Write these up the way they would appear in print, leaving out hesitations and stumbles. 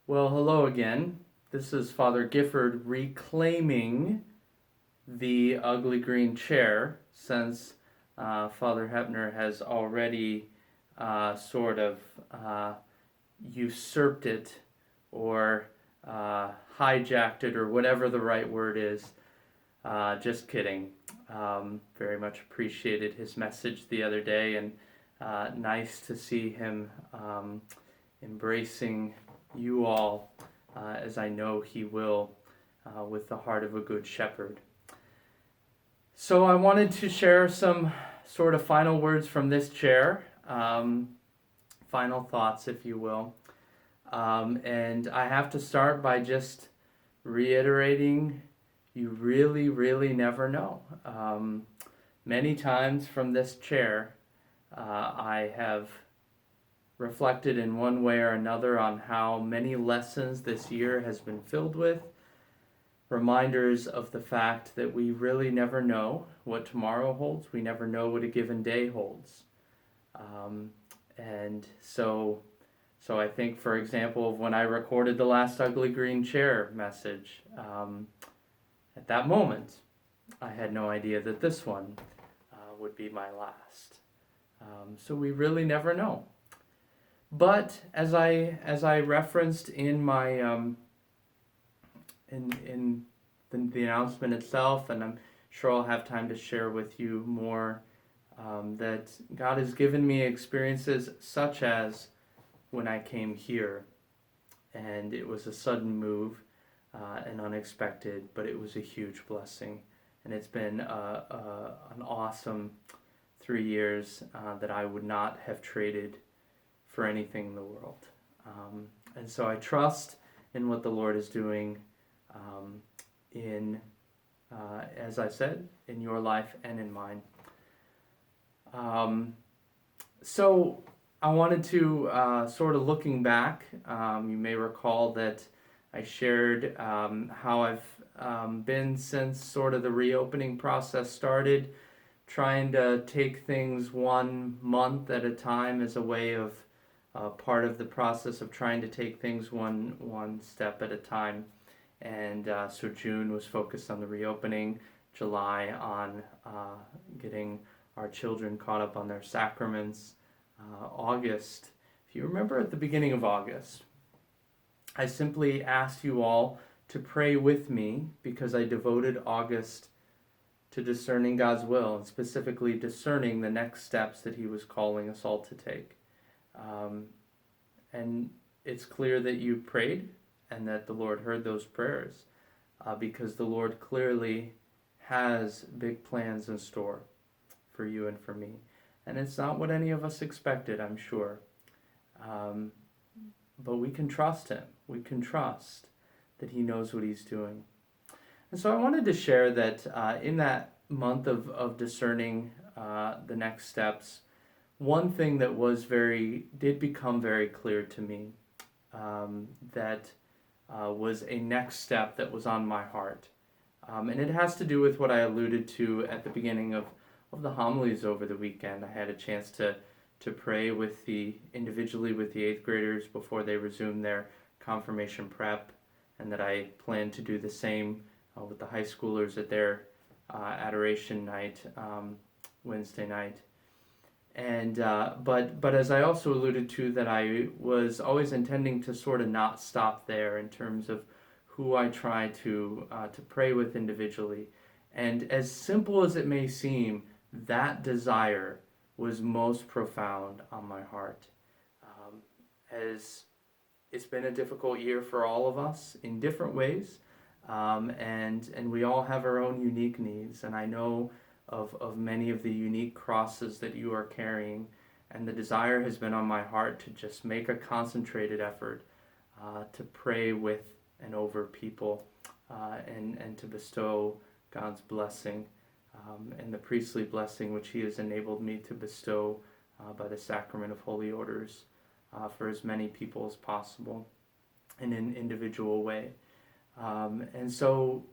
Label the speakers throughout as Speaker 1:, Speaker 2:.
Speaker 1: Well, hello again. This is Father Gifford reclaiming the ugly green chair since Father Hepner has already sort of uh, usurped it or hijacked it or whatever the right word is. Just kidding. Very much appreciated his message the other day, and nice to see him embracing you all, as I know he will, with the heart of a good shepherd. So I wanted to share some sort of final words from this chair, final thoughts, if you will. And I have to start by just reiterating, you really, really never know. Many times from this chair, I have reflected in one way or another on how many lessons this year has been filled with, reminders of the fact that we really never know what tomorrow holds. We never know what a given day holds. And so I think, for example, of when I recorded the last Ugly Green Chair message, at that moment, I had no idea that this one would be my last. So we really never know. But as I referenced in my in the announcement itself, and I'm sure I'll have time to share with you more, that God has given me experiences such as when I came here, and it was a sudden move and unexpected, but it was a huge blessing, and it's been an awesome 3 years that I would not have traded for anything in the world. And so I trust in what the Lord is doing as I said, in your life and in mine. So I wanted to, sort of looking back, you may recall that I shared how I've been since sort of the reopening process started, trying to take things 1 month at a time as a way of part of the process of trying to take things one step at a time. And so June was focused on the reopening, July on getting our children caught up on their sacraments, August. If you remember at the beginning of August, I simply asked you all to pray with me because I devoted August to discerning God's will, and specifically discerning the next steps that he was calling us all to take. And it's clear that you prayed and that the Lord heard those prayers because the Lord clearly has big plans in store for you and for me. And it's not what any of us expected, I'm sure. But we can trust him. We can trust that he knows what he's doing. And so I wanted to share that in that month of discerning the next steps, one thing that did become very clear to me, that was a next step that was on my heart. And it has to do with what I alluded to at the beginning of the homilies over the weekend. I had a chance to pray individually with the 8th graders before they resumed their confirmation prep, and that I plan to do the same with the high schoolers at their adoration night, Wednesday night. And but as I also alluded to, that I was always intending to sort of not stop there in terms of who I try to pray with individually. And as simple as it may seem, that desire was most profound on my heart. As it's been a difficult year for all of us in different ways, and we all have our own unique needs. And I know of many of the unique crosses that you are carrying, and the desire has been on my heart to just make a concentrated effort to pray with and over people, and to bestow God's blessing, and the priestly blessing which he has enabled me to bestow by the sacrament of holy orders for as many people as possible in an individual way. And so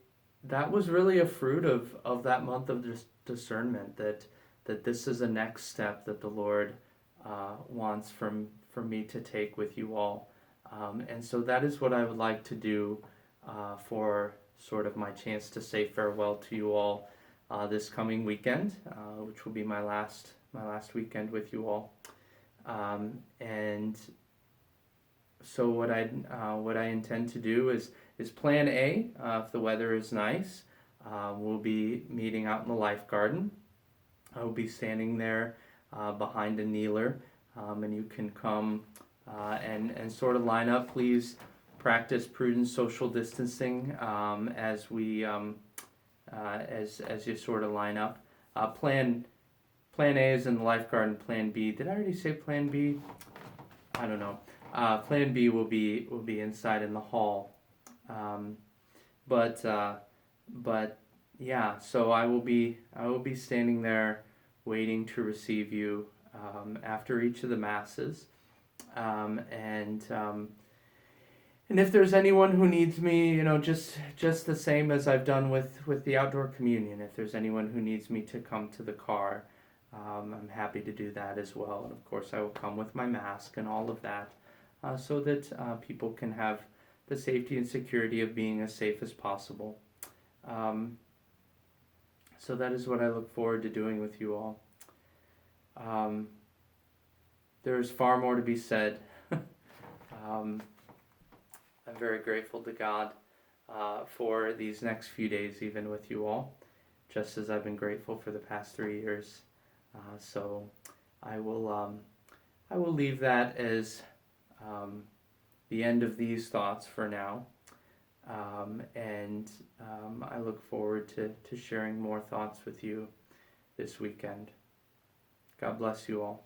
Speaker 1: that was really a fruit of that month of discernment, that this is a next step that the Lord wants for me to take with you all, And so that is what I would like to do for sort of my chance to say farewell to you all this coming weekend, which will be my last weekend with you all. And so what I intend to do is plan A. If the weather is nice, we'll be meeting out in the life garden. I will be standing there behind a kneeler, and you can come and sort of line up. Please practice prudent social distancing as we as you sort of line up. Plan A is in the life garden. Plan B. Did I already say Plan B? I don't know. Plan B will be inside in the hall. But yeah. So I will be standing there waiting to receive you after each of the masses. And if there's anyone who needs me, just the same as I've done with the outdoor communion, if there's anyone who needs me to come to the car, I'm happy to do that as well. And of course, I will come with my mask and all of that, so that people can have the safety and security of being as safe as possible. So that is what I look forward to doing with you all. There is far more to be said. I'm very grateful to God for these next few days, even with you all, just as I've been grateful for the past 3 years. So I will leave that as the end of these thoughts for now. And I look forward to sharing more thoughts with you this weekend. God bless you all.